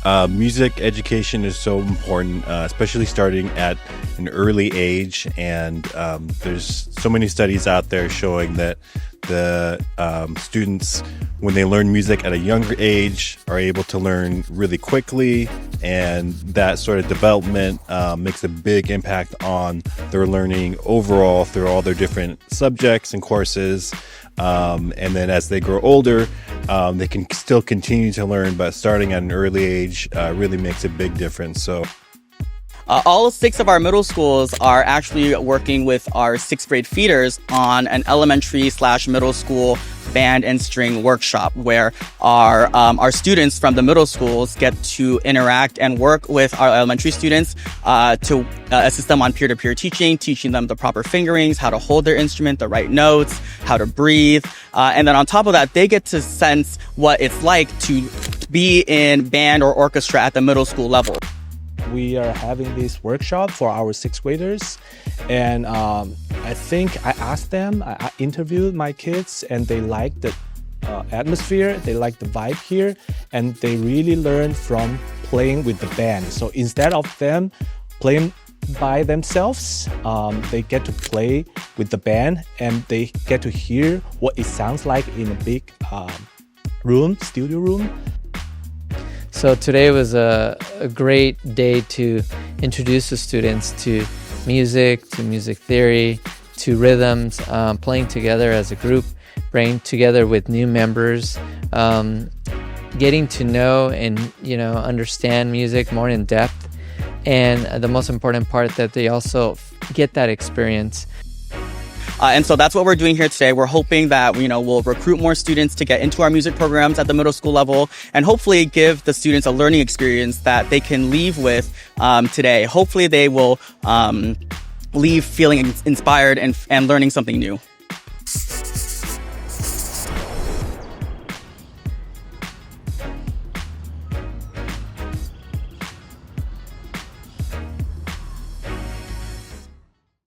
Music education is so important, especially starting at an early age. And there's so many studies out there showing that the students, when they learn music at a younger age, are able to learn really quickly. And that sort of development makes a big impact on their learning overall through all their different subjects and courses. And then as they grow older, they can still continue to learn, but starting at an early age really makes a big difference. So all 6 of our middle schools are actually working with our 6th grade feeders on an elementary/middle school band and string workshop, where our students from the middle schools get to interact and work with our elementary students to assist them on peer-to-peer teaching them the proper fingerings, how to hold their instrument, the right notes, how to breathe. And then on top of that, they get to sense what it's like to be in band or orchestra at the middle school level. We are having this workshop for our 6th graders, and I think I asked them, I interviewed my kids, and they like the atmosphere, they like the vibe here, and they really learn from playing with the band. So instead of them playing by themselves, they get to play with the band, and they get to hear what it sounds like in a big studio room. So today was a great day to introduce the students to music theory, to rhythms, playing together as a group, bringing together with new members, getting to know and understand music more in depth, and the most important part, that they also get that experience. And so that's what we're doing here today. We're hoping that, we'll recruit more students to get into our music programs at the middle school level, and hopefully give the students a learning experience that they can leave with today. Hopefully they will leave feeling inspired and learning something new.